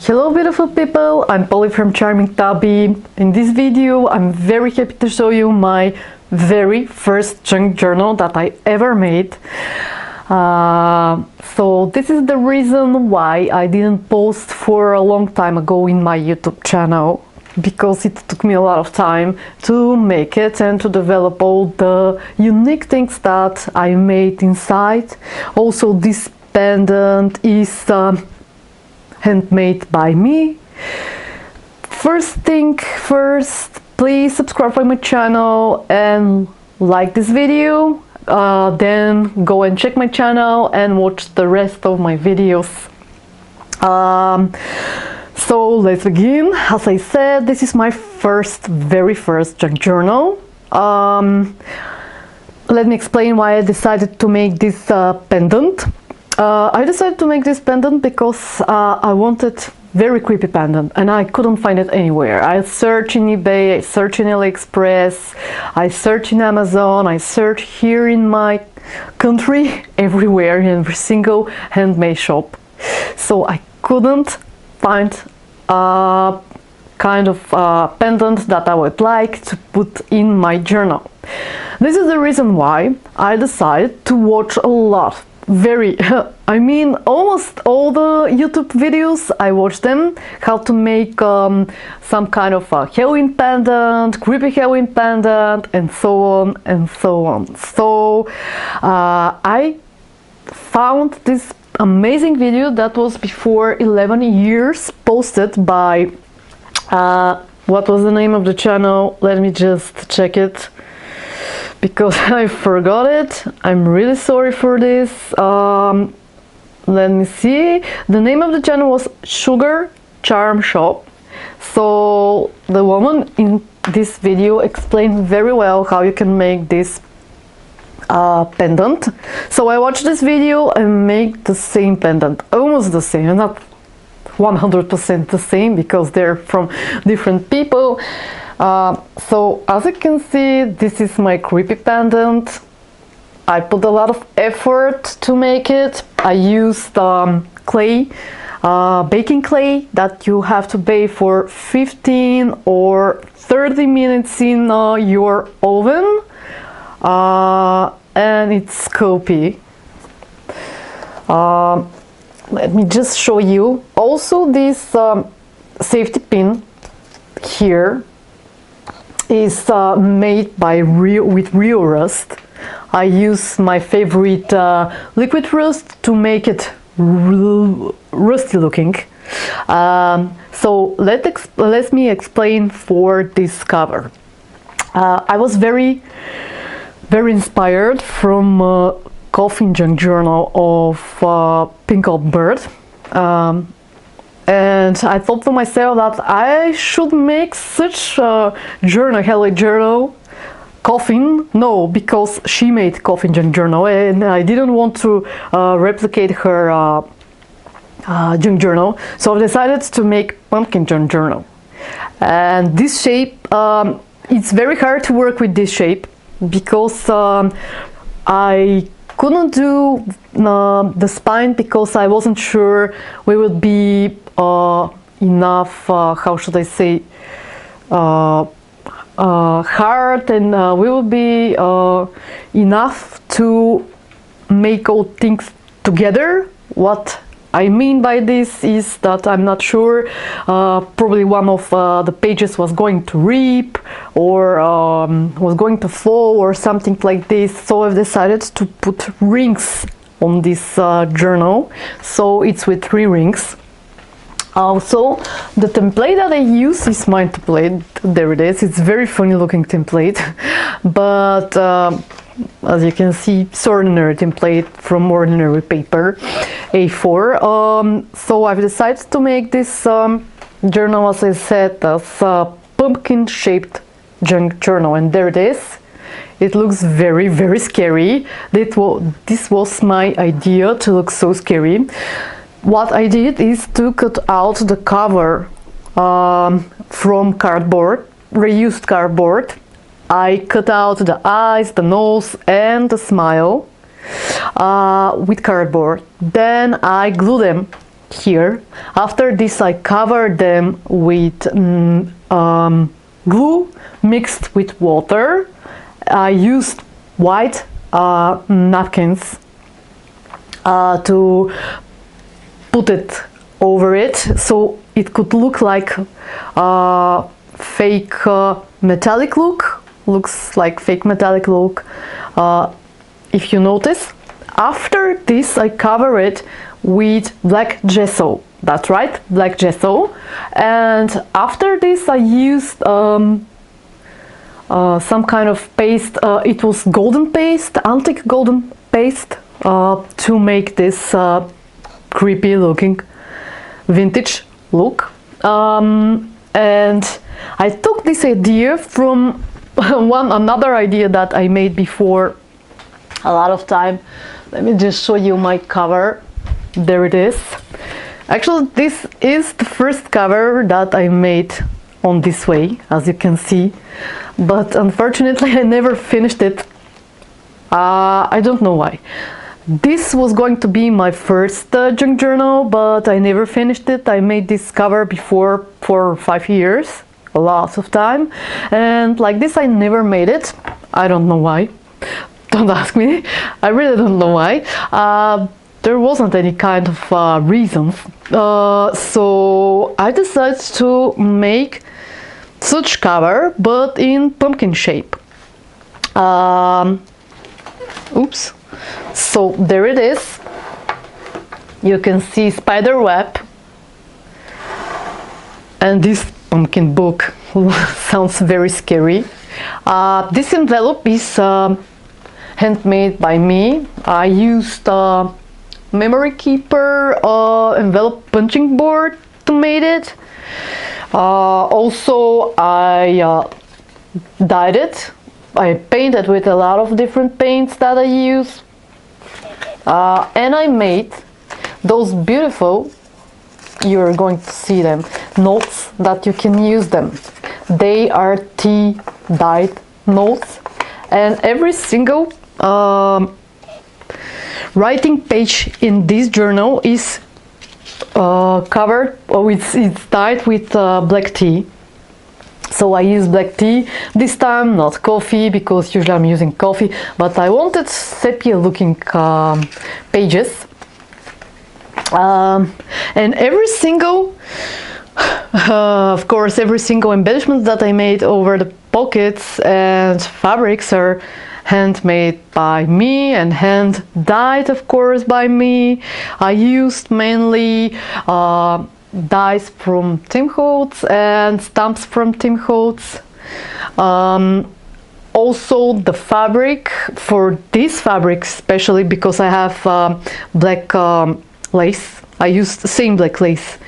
Hello beautiful people, I'm Polly from Charming Tabby. In this video I'm very happy to show you my very first junk journal that I ever made. So this is the reason why I didn't post for a long time ago in my YouTube channel, because it took me a lot of time to make it and to develop all the unique things that I made inside. Also, this pendant is handmade by me. First thing first, please subscribe to my channel and like this video. Then go and check my channel and watch the rest of my videos. So let's begin. As I said, this is my very first junk journal. Let me explain why I decided to make this pendant. I decided to make this pendant because I wanted very creepy pendant and I couldn't find it anywhere. I searched in eBay, I searched in AliExpress, I searched in Amazon, I searched here in my country, everywhere, in every single handmade shop. So I couldn't find a kind of pendant that I would like to put in my journal. This is the reason why I decided to watch a lot. I mean, almost all the YouTube videos, I watched them, how to make some kind of a Halloween pendant, creepy Halloween pendant, and so on and so on. So I found this amazing video that was before 11 years, posted by, what was the name of the channel? Let me just check it, because I forgot it. I'm really sorry for this. Let me see. The name of the channel was Sugar Charm Shop. So the woman in this video explained very well how you can make this pendant. So I watched this video and make the same pendant, almost the same, not 100% the same because they're from different people. So as you can see, this is my creepy pendant. I put a lot of effort to make it. I used clay, baking clay that you have to bake for 15 or 30 minutes in your oven, and it's copy. Let me just show you. Also, this safety pin here is made by with real rust. I use my favorite liquid rust to make it rusty looking. So let me explain for this cover. I was very inspired from coffin junk journal of Pink Old Bird. And I thought to myself that I should make such a journal, Halloween journal, coffin. No, because she made coffin junk journal and I didn't want to replicate her junk journal. So I decided to make pumpkin junk journal. And this shape, it's very hard to work with this shape because I couldn't do the spine because I wasn't sure we would be enough, how should I say, hard, and we will be enough to make all things together. What I mean by this is that I'm not sure, probably one of the pages was going to rip or was going to fall or something like this, so I've decided to put rings on this journal, so it's with 3 rings. Also, the template that I use is my template. There it is. It's very funny looking template, but as you can see, it's ordinary template from ordinary paper, A4. So I've decided to make this journal, as I said, as a pumpkin shaped junk journal, and there it is. It looks very scary. This was my idea, to look so scary. What I did is to cut out the cover from cardboard, reused cardboard. I cut out the eyes, the nose and the smile with cardboard. Then I glue them here. After this, I covered them with glue mixed with water. I used white napkins to put it over it, so it could look like fake metallic look. Looks like fake metallic look, if you notice. After this, I cover it with black gesso. That's right, black gesso. And after this, I used some kind of paste. It was golden paste, antique golden paste, to make this creepy looking vintage look. And I took this idea from another idea that I made before a lot of time. Let me just show you my cover. There it is. Actually, this is the first cover that I made on this way, as you can see, but unfortunately I never finished it. I don't know why. This was going to be my first junk journal, but I never finished it. I made this cover before for 5 years, a lot of time, and like this I never made it. I don't know why. Don't ask me. I really don't know why. There wasn't any kind of reasons. So I decided to make such cover, but in pumpkin shape. Oops. So there it is. You can see spider web. And this pumpkin book sounds very scary. This envelope is handmade by me. I used memory keeper envelope punching board to make it. Also, I dyed it. I painted with a lot of different paints that I use. And I made those beautiful, you're going to see them, notes that you can use them. They are tea dyed notes, and every single writing page in this journal is covered, or it's dyed with black tea. So I use black tea this time, not coffee, because usually I'm using coffee, but I wanted sepia looking pages. And every single, of course, every single embellishment that I made over the pockets and fabrics are handmade by me and hand dyed, of course, by me. I used mainly dyes from Tim Holtz and stamps from Tim Holtz. Also the fabric, for this fabric especially, because I have black lace, I used the same black lace.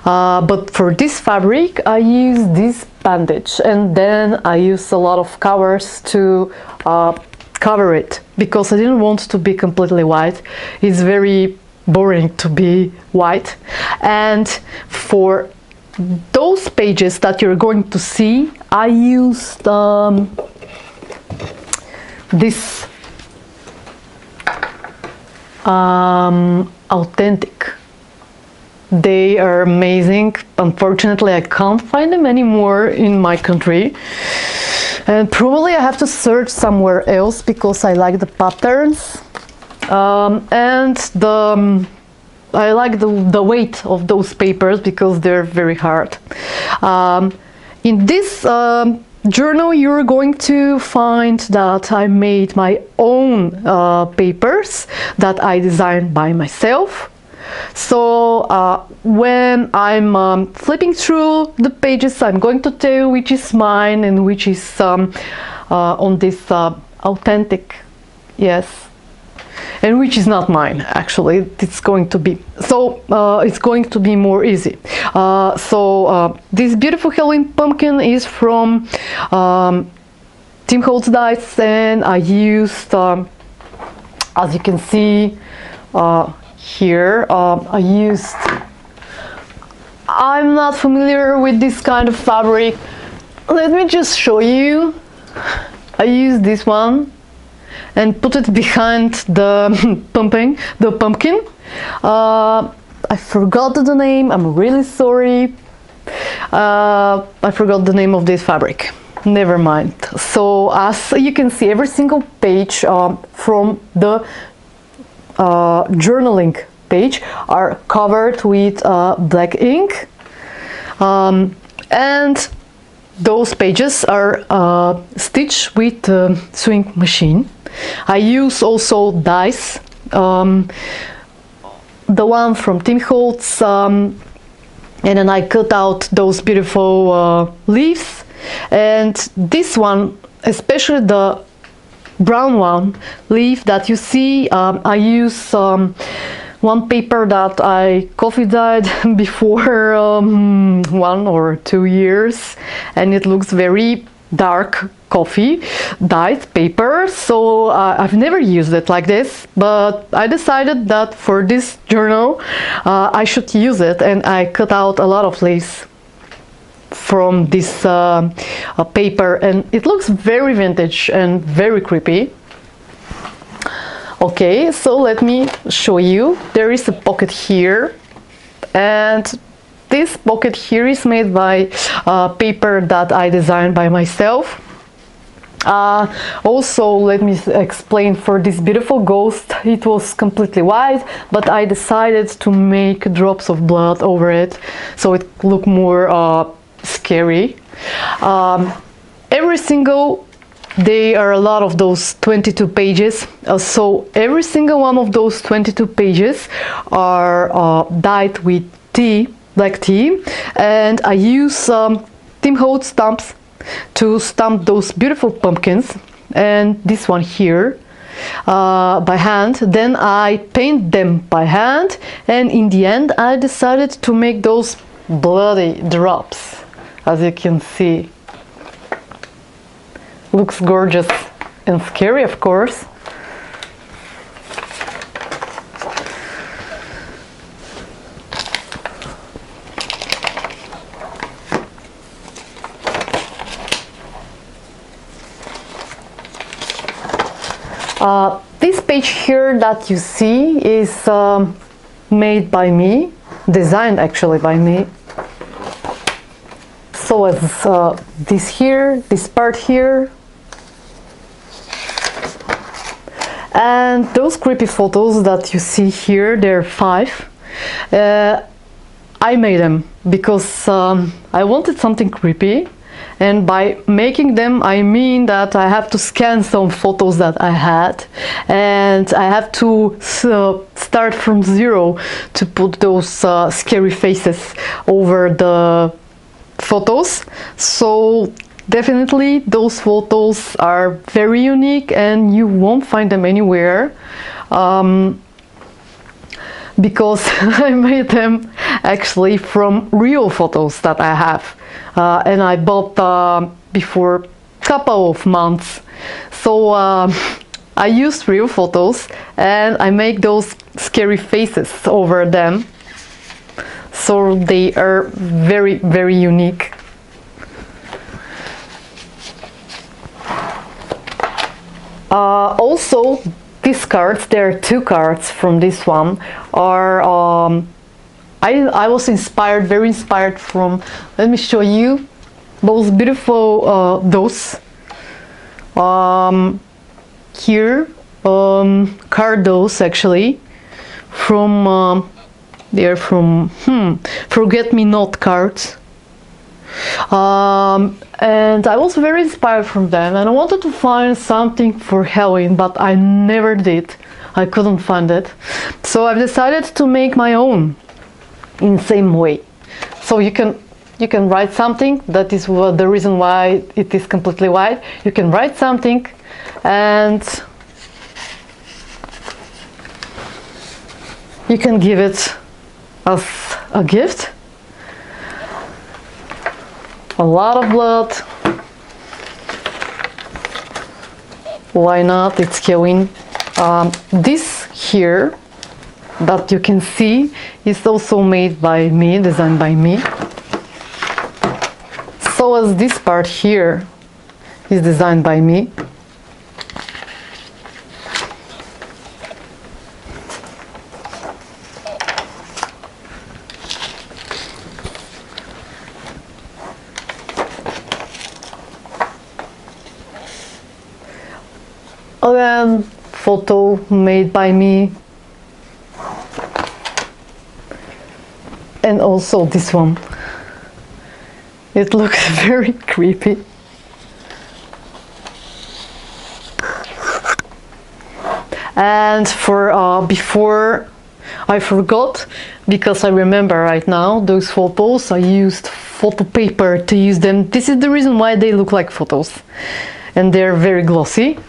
But for this fabric I use this bandage, and then I use a lot of covers to cover it, because I didn't want to be completely white. It's very boring to be white. And for those pages that you're going to see, I used this authentic. They are amazing. Unfortunately, I can't find them anymore in my country, and probably I have to search somewhere else, because I like the patterns and I like the weight of those papers, because they're very hard. In this journal you're going to find that I made my own papers that I designed by myself. So when I'm flipping through the pages, I'm going to tell you which is mine and which is on this authentic, yes, and which is not mine. Actually, it's going to be, so it's going to be more easy. This beautiful Halloween pumpkin is from Tim Holtz dies, and I used, as you can see here, I used, I'm not familiar with this kind of fabric. Let me just show you. I used this one and put it behind the pumpkin. I forgot the name. I'm really sorry. I forgot the name of this fabric. Never mind. So as you can see, every single page from the journaling page are covered with black ink, and those pages are stitched with sewing machine. I use also dies, the one from Tim Holtz, and then I cut out those beautiful leaves. And this one, especially the brown one leaf that you see, I use one paper that I coffee dyed before 1 or 2 years, and it looks very dark coffee dyed paper. So I've never used it like this, but I decided that for this journal I should use it, and I cut out a lot of leaves from this paper, and it looks very vintage and very creepy. Okay, so let me show you. There is a pocket here, and this pocket here is made by paper that I designed by myself. Also, let me explain, for this beautiful ghost, it was completely white, but I decided to make drops of blood over it so it looked more scary. Every single There are a lot of those 22 pages, so every single one of those 22 pages are dyed with black tea, and I use Tim Holtz stamps to stamp those beautiful pumpkins, and this one here by hand. Then I paint them by hand, and in the end I decided to make those bloody drops, as you can see. Looks gorgeous and scary, of course. This page here that you see is made by me, designed actually by me. So as this part here, and those creepy photos that you see here, there are 5. I made them because I wanted something creepy, and by making them I mean that I have to scan some photos that I had, and I have to start from zero to put those scary faces over the photos. So definitely those photos are very unique and you won't find them anywhere, because I made them actually from real photos that I have, and I bought before a couple of months. So I used real photos and I make those scary faces over them, so they are very, very unique. Also, these cards, there are 2 cards from this one, are I was very inspired from, let me show you, those beautiful here, card actually, from they're from forget-me-not cards, and I was very inspired from them, and I wanted to find something for Halloween, but I never did. I couldn't find it, so I've decided to make my own in the same way. So you can write something. That is the reason why it is completely white. You can write something and you can give it as a gift. A lot of blood. Why not? It's Halloween. This here that you can see is also made by me, designed by me. So as this part here is designed by me. Again, photo made by me. And also this one. It looks very creepy. And for before I forgot, because I remember right now those photos, I used photo paper to use them. This is the reason why they look like photos, and they're very glossy.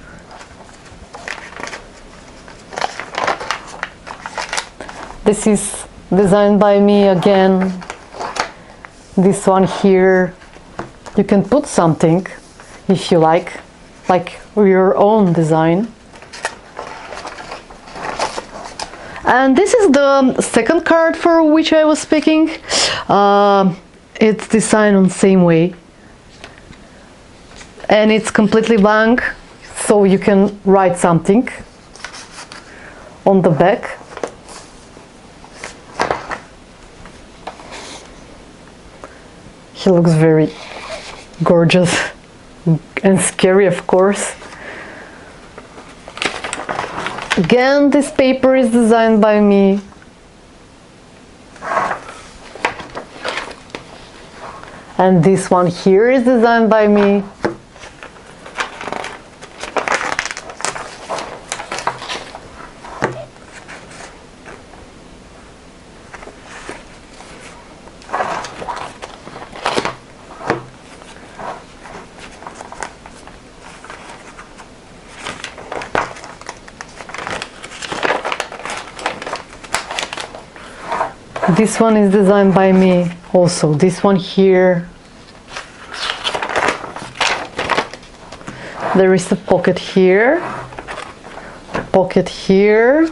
This is designed by me again. This one here, you can put something if you like your own design. And this is the second card for which I was speaking. It's designed on the same way. And it's completely blank, so you can write something on the back. He looks very gorgeous and scary, of course. Again, this paper is designed by me. And this one here is designed by me. This one is designed by me also. This one here. There is a pocket here, pocket here,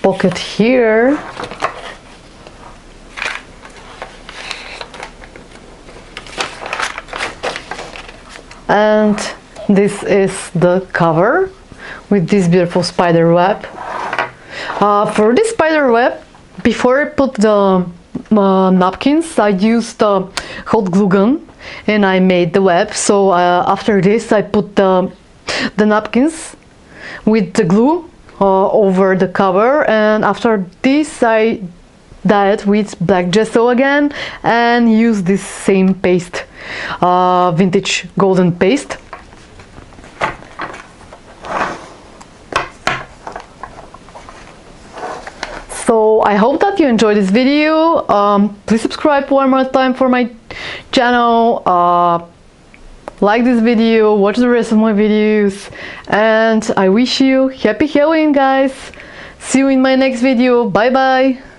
pocket here, and this is the cover with this beautiful spider web. For this spider web, before I put the napkins, I used hot glue gun and I made the web. So after this I put the napkins with the glue over the cover, and after this I dyed with black gesso again and use this same paste, vintage golden paste. So I hope that you enjoyed this video. Please subscribe one more time for my channel. Like this video, watch the rest of my videos, and I wish you happy Halloween, guys. See you in my next video. Bye bye.